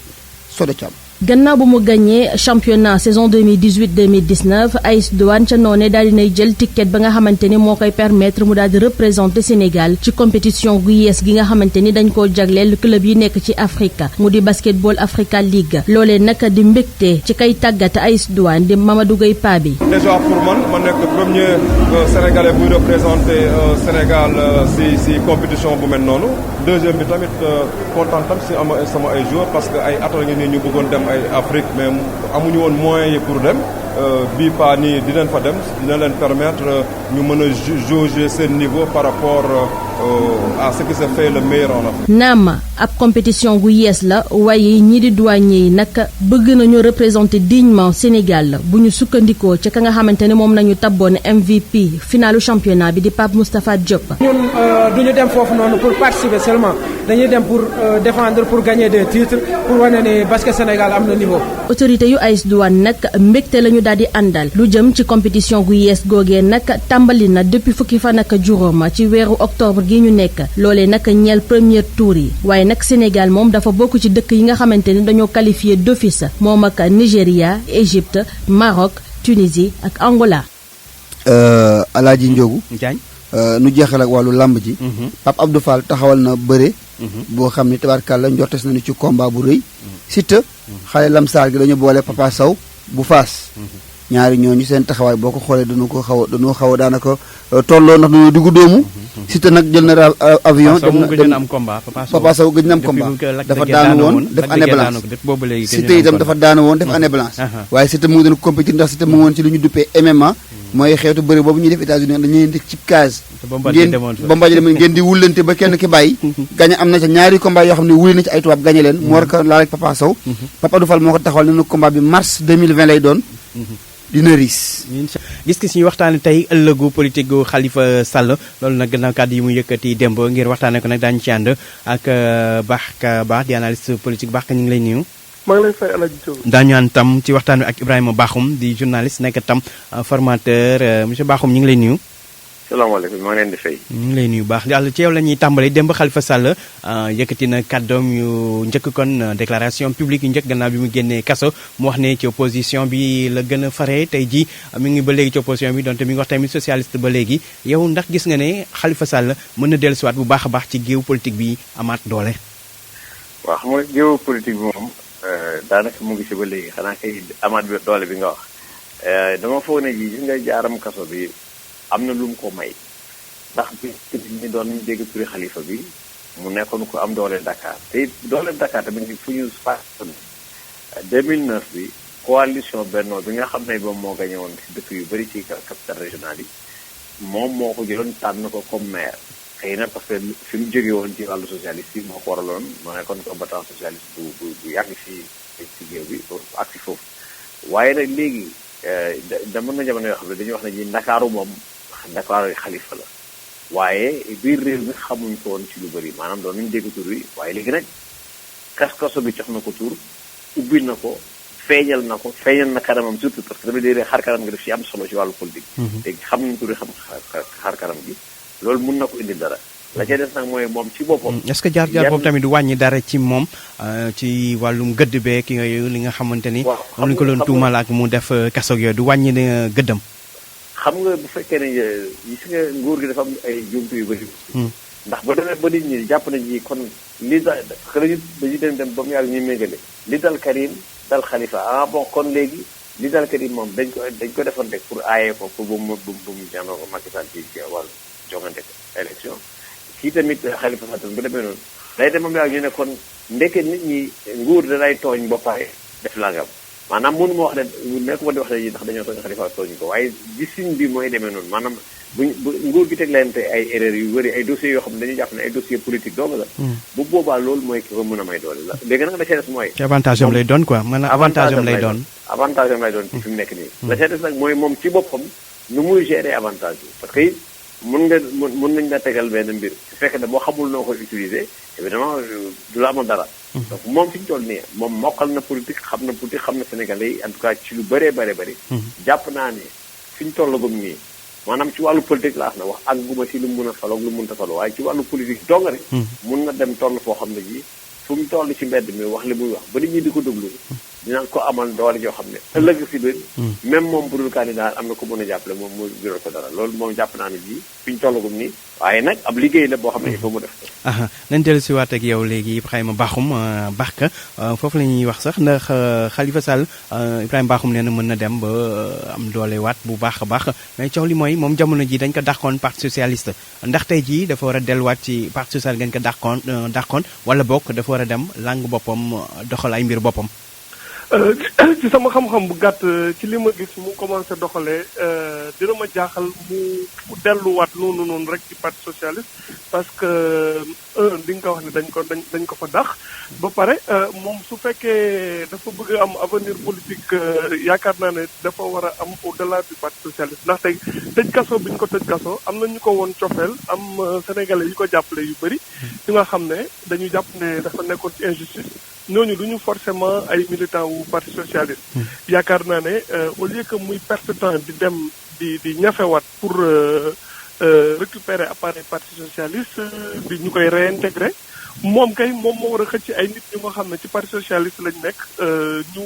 Soda Thiam. gannaaw bu mu gagné championnat saison 2018-2019 AS Douane ca noone daal dinay jël ticket ba nga xamante ni moo koy permettre mu daal di représenter Sénégal ci compétition gu yees gi nga xamante ni dañ koo jagleel club yi nekk ci Afrique mu di basketball Africa League loolee nag di mbégte ci kay tàggat AS Douane di Mamadou Gueye Pa bi. déjà pour man ma nekk premier sénégalais buy représenter Sénégal si compétition bu mel noonu deuxième bi tamit kontaan tam si sama ay joueurs parce que ay at la ngi nii ñu bëggoon dem ay Afrique mais amuñu woon moyens yi pour dem bii pas nii dinañ fa dem dina leen permettre ñu mën a jauger seen niveau par rapport à ce qui se fait le meilleur en Afrique. naam ab compétition gu yees la waaye ñii di douanier yi nag bëgg nañu représenter dignement Sénégal bu ñu sukkandikoo ca ka nga xamante ne moom nañu tabboon MVP finalu championnat bi di Pape Moustapha Diop. ñun duñu dem foofu noonu pour participer seulement dañuy dem pour défendre pour gagner des titres pour wane ne basket Sénégal am na niveau. autorité yu AS Douane nag mbégte la ñu daal di àndal lu jëm ci compétition gu yees googee nag tàmbali na depuis fukki fan ak juróom ci weeru octobre gi ñu nekk loolee nag ñeel premier tour yi waaye nag Sénégal moom dafa bokk ci dëkk yi nga xamante ni dañoo qualifié d'office moom ak Nigéria Égypte Maroc Tunisie ak Angola. Alaaji Njogu Diagne nu jeexal ak wàllu làmb ji. Pape Abdou Fall taxawal na bëre. boo xam ni tabarkàlla njortes nañu ci combat bu rëy. Siteu xale lamsaar gi dañu boole Papa Sow bu Faas. ñaari ñooñu seen taxawaay boo ko xoolee dañoo xaw a daanaka tolloo ndax dañoo diggu doomu. Siteu nag jël na avion. dem na am combat Papa Sow gëj na am combat dafa daanu woon def année blanche. Siteu itam dafa daanu woon def année blanche. waaye Siteu mu ngi doon compétir ndax Siteu mu ngi woon ci lu ñu duppee MMA. mooy xeetu bëri boobu ñuy def États-Unis dañuy leen di ci case. Bombardier demoon ngeen di wullante ba kenn ki bàyyi. gañe am na ca ñaari combat yoo xam ne wuli na ci ay tubaab gañe leen. mu war ko laal ak Papa Sow. Papa Abdou Fall moo ko taxawal ne na combat bi mars 2020 lay doon. dina riis. gis nga suñu waxtaanee tey ëllëgu politique gu Khalifa Sall loolu nag gannaaw kàddu yi mu yëkkati démb ngir waxtaanee ko nag daañu ci ànd ak Barka Ba di analyste politique Barka ñu ngi lay nuyu. maa ngi lay fay El Hadj Diop. daañu ànd tam ci waxtaan wi ak Ibrahima Bakhoum di journaliste nekk tam formateur monsieur Bakhoum ñu ngi lay nuyu. salaamaaleykum maa ngi leen di fay. ñu ngi lay nuyu baax yàlla ci yow la ñuy tàmbali démb Khalifa Sall yëkkati na kàddoom yu njëkk kon déclaration publique yu njëkk gannaaw bi mu génnee kaso mu wax ne ci opposition bi la gën a fare tey ji mi ngi ba léegi ci opposition bi donte mi ngi wax tamit socialiste ba léegi yow ndax gis nga ne Khalifa Sall mën na dellusiwaat bu baax a baax ci géew politique bi amaat doole. waaw xam nga géew politique bi moom daanaka mu ngi si ba léegi xanaa kay amaat bi doole bi nga wax dama foog ne ji gis nga jaaram kaso bi. am na lu mu ko may ndax bi ñi doon ñu dégg turi xalifa bi mu nekkoon ko am doole Dakar te doole Dakar tamit fu ñu fàttali 2009 bi coalition Benno bi nga xam ne moom moo gañe woon ci dëkk yu bëri ci capital régional yi moom moo ko jëloon tànn ko comme maire xëy na parce que fi mu jóge woon ci wàllu socialiste yi moo ko waraloon moo nekkoon combattant socialiste bu yàgg ci géew bi ak ci foofu waaye nag léegi dama na jamono yoo xam ne dañuy wax ne ji Ndakaaru moom Dakar xalifa la waaye biir réew mi xamuñ ko woon ci lu bëri maanaam doon nañu dégg tur yi waaye léegi nag kaso bi jox na ko tur ubbi na ko feeñal na kanamam surtout parce que dama dee xar kanam nga def ci am solo ci wàllu politique. léegi xam nañ tur yi xam xar kanam gi loolu mun na ko indi dara la ca des nag mooy moom ci boppam. est-ce que jaar boobu tamit du wàññi dara ci moom ci wàllum gëdd beeg yooyu li nga xamante ni. waaw xam nga ko doon tuumal ak mu def kaso yooyu du wàññi gëddam. xam nga bu fekkee ne gis nga nguur gi dafa am ay jumtu yu bëri. ndax ba demee ba nit ñi jàpp nañ ni kon li daal dañuy dem ba mu yàgg ñuy méngale li dal Karim dal Khalifa bon kon léegi li dal Karim moom dañ ko defoon rek pour aaye ko pour bu mu jàndoo ko Macky Sall ci wàllu joŋante élection kii tamit Khalifa Sall bu demee noonu day dem ba mu yàgg ñu ne kon ndeke nit ñi nguur da lay tooñ ba pare def langam. maanaam mënu ma wax ne nekkuma di wax ne ndax dañoo tooñ Khalifa tooñ ko waaye gisin bi mooy demee noonu maanaam bu nguur gi teg leen te ay erreurs yu bëri ay dossiers yoo xam ne dañuy jàpp ne ay dossiers politique dong la. bu boobaa loolu mooy ki ko mën a may doole la léegi nag la ca des mooy. ci avantage am lay doon quoi maanaam avantage am lay doon. avantage am lay doon ci fi mu nekk nii. la ca des nag mooy moom ci boppam nu muy gérer avantage bi parce que mun nañ la tegal benn mbir su fekkee ne boo xamul noo koy utiliser évidemment du la amoon dara. donc moom fi ñu toll nii moom mokkal na politique xam na Sénégalais yi en tout cas ci lu bëree bëri. jàpp naa ne fi ñu tollagum nii maanaam ci wàllu politique laa na wax ak guma ci lu mu mun a faloo ak lu mu mënta faloo waaye ci wàllu politique dong rek. mun na dem toll foo xam ne ji fu mu toll ci mbedd mi wax li muy wax ba nit ñi di ko déglu dina ko amal doole yoo xam ne ëllëg si biir même moom bu dul candidat am na ko mën a jàppale moom mu jural ko dara loolu moom jàpp naa ne ji fi ñu tollagum nii waaye nag ab liggéey la boo xam ne il faut mu def ko. nañ dellu si waat ak yow léegi Ibrahima Bakhoum Barka foofu la ñuy wax sax ndax Khalifa Sall Ibrahima Bakhoum nee na mën na dem ba am doole waat bu baax a baax mais coow li mooy moom jamono ji dañ ko dàqoon parti socialiste ndax tey jii dafa war a delluwaat ci parti socialiste ngeen ko dàqoon wala bokk dafa war a dem langue boppam doxal ay mbir boppam. ci sama xam-xam bu gàtt ci li ma gis mu commencé doxalee dina ma jaaxal mu delluwaat noonu rek ci parti socialiste parce que di nga ko wax ne dañ ko fa dax ba pare moom su fekkee dafa bëgg am avenir politique yaakaar naa ne dafa war a am au-delà du parti socialiste ndax tey tëj kaso bi ñu ko tëj kaso am na ñu ko woon cofeel am sénégalais yi ko jàppale yu bëri yu nga xam ne dañu jàpp ne dafa nekkoon ci injustice ñooñu du ñu forcément ay militants wu parti socialiste yaakaar naa ne au lieu que muy perte temps di dem di ñafewaat pour récupérer appareil parti socialiste bi ñu koy réintégrer moom moo war a xëcc ay nit ñu nga xam ne ci parti socialiste lañ nekk ñu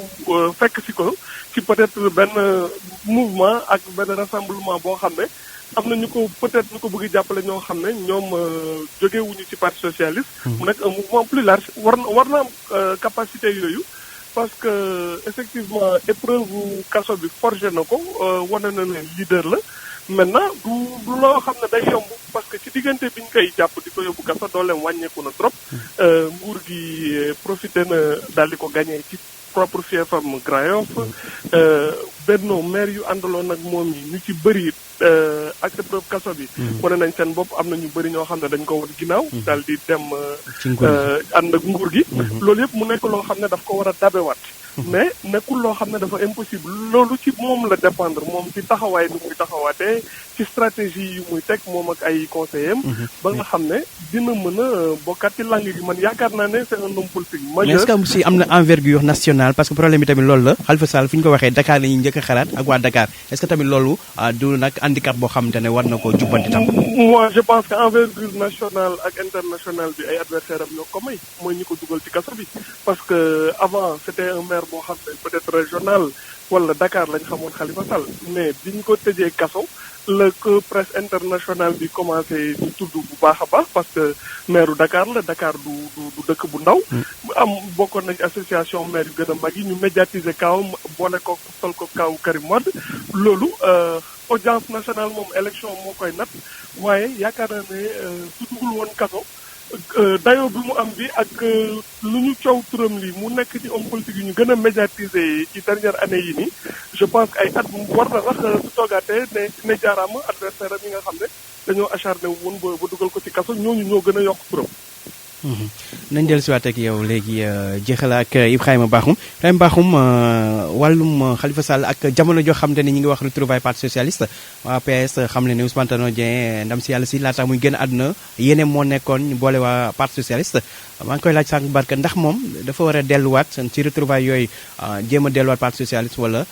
fekk si ko ci peut-être benn mouvement ak benn rassemblement boo xam ne am na ñu ko peut-être ñu ko bëgg jàppale ñoo xam ne ñoom jógewuñu ci parti socialiste. mu nekk un mouvement plus large war na am capacité yooyu parce que effectivement épreuve kaso bi forgé na ko wane na ne leader la maintenant du loo xam ne day yomb parce que ci diggante bi ñu koy jàpp di ko yóbbu kaso dooleem wàññeeku na trop nguur gi profité na daal di ko gagné ci propre fiefam Grand Yoff benno maire yu àndaloon nag moom yi ñu ci bëri ak épreuve kaso bi wane nañ seen bopp am na ñu bëri ñoo xam ne dañ ko war ginnaaw daal di dem ànd ak nguur gi loolu yëpp mu nekk loo xam ne daf ko war a dabewaat mais nekkul loo xam ne dafa impossible loolu ci moom la dépendre moom ci taxawaay nu muy taxawaatee ci stratégie yu muy teg moom ak ay conseillers ba nga xam ne dina mën a bokkaat ci langue gi man yaakaar naa ne c'est un homme politique majeur. mais est-ce que aussi am na envergure nationale parce que problème bi tamit loolu la Khalifa Sall fi ñu ko waxee Dakar la ñuy njëkk a xalaat ak waa Dakar est-ce que tamit loolu du nag handicap boo xamante ne war na koo jubbanti tam. moi je pense que envergure nationale ak internationale bi ay adversaire am ñoo ko may mooy ñi ko dugal ci kaso bi parce que avant c'était un maire boo xam ne peut-être régional wala Dakar lañ xamoon Khalifa Sall mais biñ ko tëjee kaso la que presse internationale bi commencé di tudd bu baax a baax parce que maire Dakar la Dakar du dëkk bu ndaw am bokkoon nañ association maire yu gën a mag yi ñu médiatiser kaawam boole ko sol ko kaaw Karim Wade loolu audience nationale moom élection moo koy nat waaye yaakaar naa ne su dugul woon kaso dayoo bi mu am bi ak lu ñu coow turam li mu nekk ci homme politique yi ñu gën a médiatiser ci dernière année yi nii je pense que ay at war na sax su toogaatee ne jaaraama adversaire am yi nga xam ne dañoo acharné woon ba dugal ko ci kaso ñooñu ñoo gën a yokk turam. nañ dellu si waat ak yow léegi jeexal ak Ibrahima Bakhoum wàllum Khalifa Sall ak jamono joo xam te ne ñi ngi wax retrouvailles parti socialiste waa PS xam ne ne Ousmane Tanor Dieng ndam si yàlla si laata muy gën a àdduna yéene moo nekkoon ñu boole waa parti socialiste maa ngi koy laaj sànq Barka ndax moom dafa war a delluwaat ci retrouvailles yooyu jéem a delluwaat parti socialiste wala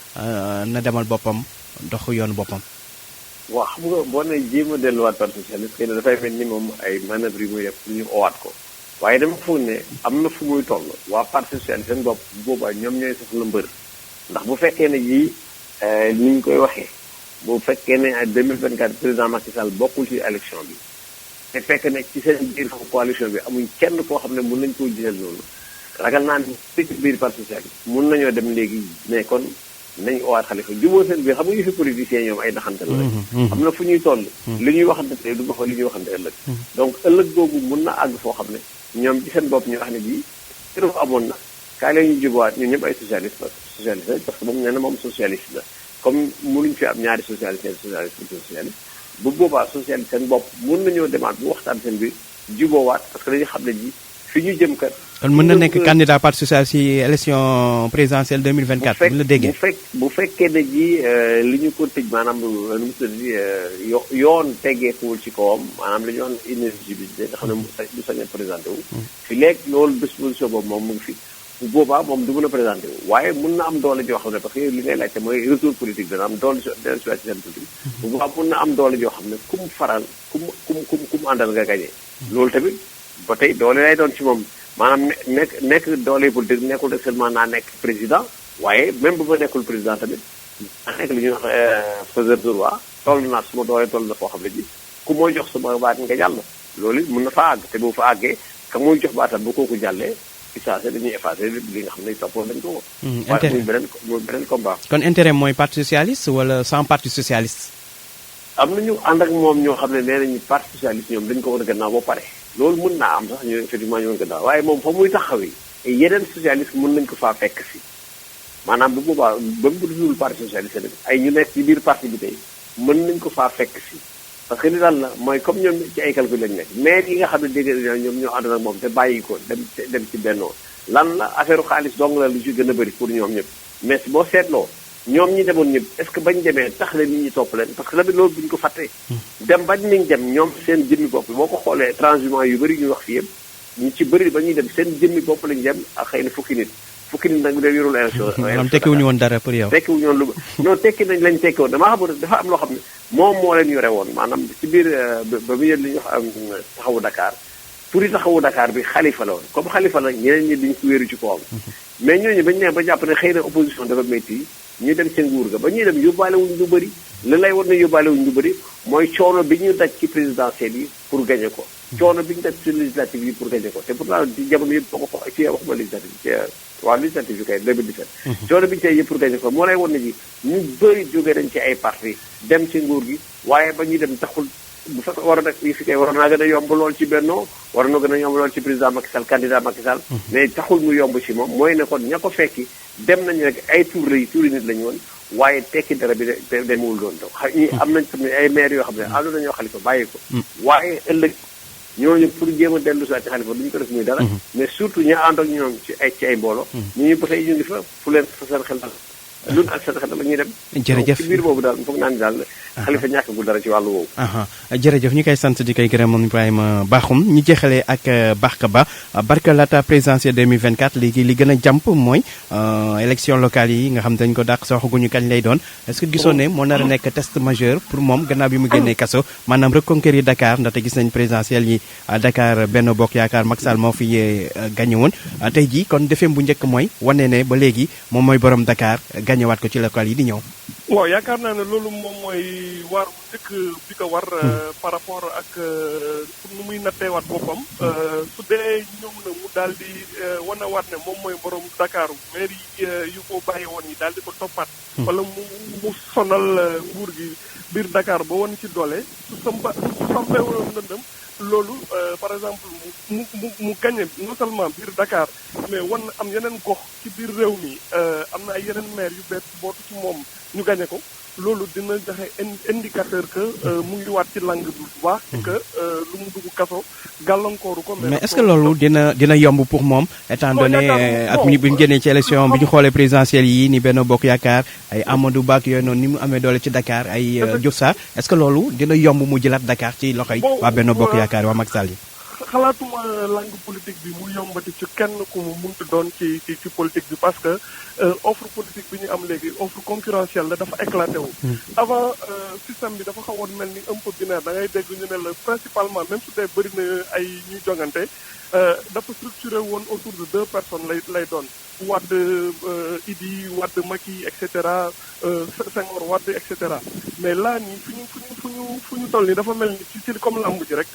na demal boppam dox yoonu boppam. waaw xam nga boo nee jéem a delluwaat parti socialiste xëy na dafay mel ni moom ay manœuvre yi muy def pour ñu owaat ko. waaye dama foog ne am na fu muy toll waa parti socialiste seen bopp boobaa ñoom ñooy soxla mbër ndax bu fekkee ne jii ni ñu koy waxee bu fekkee ne 2024 président Macky Sall bokkul ci élection bi te fekk ne ci seen biir coalition bi amuñ kenn koo xam ne mën nañ koo gisal loolu ragal naa ne ci biir parti socialiste mun nañoo dem léegi ne kon nañ owaat Khalifa jubóo seen biir xam nga yëfi politiciens ñoom ay naxante la rek am na fu ñuy toll li ñuy waxante tey du ba fa li ñuy waxante ëllëg donc ëllëg googu mun na àgg foo xam ne ñoom ci seen bopp ñu wax ne bii trop amoon na kaay la ñuy jubawaat ñun ñëpp ay socialiste parce que moom nee na moom socialiste la comme mënuñ fi am ñaari socialiste bu boobaa socialiste seen bopp mun nañoo demaat bu waxtaan seen biir juboowaat parce que dañu xam ne ji fi ñu jëm kat. kon mën na nekk candidat parti socialiste ci élection présidentielle 2024. bu la déggee bu fekkee ne ji li ñu ko tëj maanaam nu mu tudd yoon teggeekuwul ci kawam maanaam li ñu wax inéligibilité nga xam ne du sañ a présenté wu. fi léegi loolu disposition boobu moom mu ngi fi bu boobaa moom du mën a présenté wu waaye mun na am doole joo xam ne parce que li ngay laajte mooy retour politique dana am doole dellu si waat ci seen politique. bu boobaa mun na am doole joo xam ne ku mu faral ku mu àndal nga gagné. loolu tamit ba tey doole lay doon ci moom maanaam nekk doole politique nekkul rek seulement naa nekk président waaye même bu ma nekkul président tamit naa nekk li ñuy wax faiseur de roi toll naa suma doole toll na foo xam ne ji ku mooy jox sama baat nga jàll loolu mun na fa àgg te bu fa àggee ka muy jox baatam bu kooku jàllee effacé dañuy effacé li nga xam ne toppoon dañ ko woon. waaye muy beneen combat. kon intérêt mooy parti socialiste wala sans parti socialiste. am na ñu ànd ak moom ñoo xam ne nee nañu parti socialiste ñoom dañ ko war a gannaaw ba pare loolu mën naa am sax ñu effectivement ñu woon gannaaw waaye moom fa muy taxawee yeneen socialiste mën nañ ko faa fekk si maanaam bu boobaa ba mu dul parti socialiste ay ñu nekk ci biir parti bi tey mën nañ ko faa fekk si parce que li daal la mooy comme ñoom ci ay calcul lañ nekk maire yi nga xam ne dégg ñoom ñoo àndoon ak moom te bàyyi ko dem ci bennoo lan la affaire xaalis dong la lu ci gën a bëri pour ñoom ñëpp mais boo seetloo ñoom ñi demoon ñëpp est-ce que bañ demee tax la nit ñi topp leen parce que tamit loolu buñ ko fàttee dem bañ niñ dem ñoom seen jëmmi bopp boo ko xoolee transhumant yu bëri ñu wax fi yëpp ñu ci bëri ba ñuy dem seen jëmmi bopp lañ dem ak xëy na fukki nit nag bu dee yorul élection maanaam tekkiwuñu woon dara pour yow tekkiwuñu woon lu non tekki nañ lañ tekki woon damaa xam dafa am loo xam ne moom moo leen yore woon maanaam ci biir ba mu yël li ñu wax taxawu Dakar turi taxawu Dakar bi xalifa la woon comme xalifa la ñeneen ñi dañ ko wéeru ci kawam mais ñooñu bañ ne ba jàpp ne xëy na opposition dafa métti ñu dem ca nguur ga ba ñuy dem yóbbaale wuñ lu bëri li lay war na yóbbaale wuñ lu bëri mooy coono bi ñu daj ci présidentielle yi pour gagner ko coono bi ñu daj ci législative yi pour gagner ko te pourtant ci jamono yëpp boo ko ci waxuma législative waaw législative yi kay 2017 coono bi ñu tey yëpp pour gagner ko moo lay war na ji ñu bëri jógee nañ ci ay parti dem ci nguur gi waaye ba ñuy dem taxul bu fekk war a nag yi fi kay waroon naa gën a yomb lool ci Benno waroon na gën a yomb lool ci président Macky Sall candidat Macky Sall mais taxul mu yomb ci moom mooy ne kon ña ko fekki dem nañu rek ay tuuri nit lañu woon waaye tekki dara bi demewul doon taw ñi am nañ tamit ay maire yoo xam ne àndoon nañoo Xalifa bàyyi ko waaye ëllëg ñooñu pour jéem a dellu soit ci Xalifa duñu ko def muy dara mais surtout ña ànd ak ñoom ci ay mbooloo ñu ba tey ñu ngi fa fu leen fa seen xel dal loolu ak seen xel la ñuy dem jërëjëf ci biir boobu daal foog naa ni daal Xalifa ñàkkagul dara ci wàllu woowu jërëjëf ñu koy sant di koy gërëm moom Ibrahima Bakhoum ñu jeexalee ak Barka Ba Barka laata présidentielle 2024 léegi li gën a jàmp mooy élection locale yi nga xam dañ ko dàq sa waxaguñu kañ lay doon est-ce que gisoon ne moo nar a nekk test majeur pour moom gannaaw bi mu génnee kaso maanaam reconquérir Dakar ndaxte gis nañ présidentielle yi Dakar Benno Bokk Yaakaar Macky Sall moo fi gagné woon tey jii kon defeem bu njëkk mooy wane ne ba léegi moom mooy borom Dakar gagnéwaat ko ci locale yi di ñëw waaw yaakaar naa ne loolu moom mooy waar bu njëkk bi ko war par rapport ak pour nu muy natteewaat boppam su dee ñëw na mu daal di wanewaat ne moom mooy borom Dakar maire yi yu ko bàyyi woon yi daal di ko toppaat wala mu sonal nguur gi biir Dakar ba woon ci doole su sampee woon ndëndëm loolu par exemple mu gagné non seulement biir Dakar mais wan am yeneen gox ci biir réew mi am na ay yeneen maire yu bees bootu ci moom ñu gagné ko loolu dina joxe indicateur que mu ngi waat ci langue bi bu baax et que lu mu dugg kaso gàllankooru ko. mais est-ce que loolu dina yomb pour moom étant donné at mi bi ñu génnee ci élection bi ñu xoolee présidentielle yi ni Benno Bokk Yaakaar ay Amadou Ba ak yooyu noonu ni mu amee doole ci Dakar ay Diouf Sarr est-ce que loolu dina yomb mu jëlaat Dakar ci loxoy waa Benno Bokk Yaakaar waa Macky Sall yi. xalaatuma langue politique bi mu yombati ci kenn ku mu muntu doon ci politique bi parce que offre politique bi ñu am léegi offre concurrentielle la dafa éclaté wu. avant système bi dafa xawoon mel ni un peu binaire da ngay dégg ñu ne la principalement même su dee bëri na ay ñuy jongante dafa structuré woon autour de 2 personnes lay doon. Wade Idi Wade Macky et cetera Senghor Wade et cetera mais là nii fu ñu toll nii dafa mel ni ci comme lamb ji rek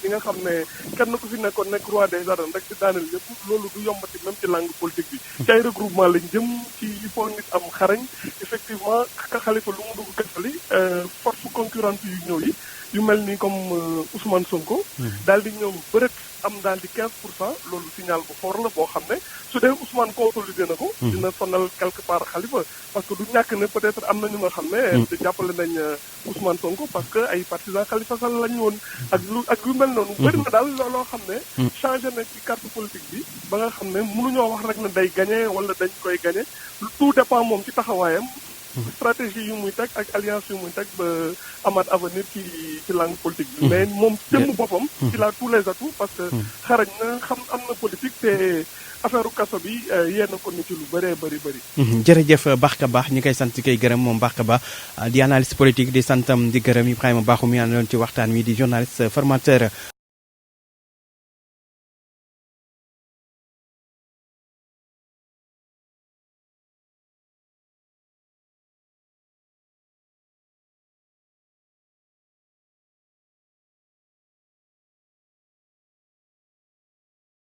li nga xam ne kenn ku fi nekkoon nekk roi des arènes rek di daaneel yëpp loolu du yombati même ci langue politique bi. ci ay regroupement lañ jëm ci il faut nit am xarañ effectivement Xalifa lu mu dugg gasali force concurrente yu ñëw yi yu mel ni comme Ousmane Sonko. daal di ñëw bërët am daal di 15% loolu signal bu fort la boo xam ne su dee Ousmane consolidé na ko. dina sonal quelque part Khalifa parce que du ñàkk ne peut-être am na ñu nga xam ne. jàppale nañ Ousmane Sonko parce que ay partisans Khalifa Sall lañu woon. ak lu mel noonu. bëri na daal loo xam ne. changé na ci carte politique bi ba nga xam ne mënuñoo wax rek ne day gagné wala dañ koy gagné tout dépend moom ci taxawaayam. stratégie yu muy teg ak alliance yu muy teg ba amaat avenir ci langue politique bi. mais moom jëmm boppam. il a tous les atouts parce que xarañ na xam am na politique te affaire kaso bi yéen a ko ni ci lu bëree bëri. jërëjëf Barka Ba ñu koy sant koy gërëm moom Barka Ba di analyste politique di santam di gërëm Ibrahima Bakhoum mi àndoon ci waxtaan wi di journaliste formateur.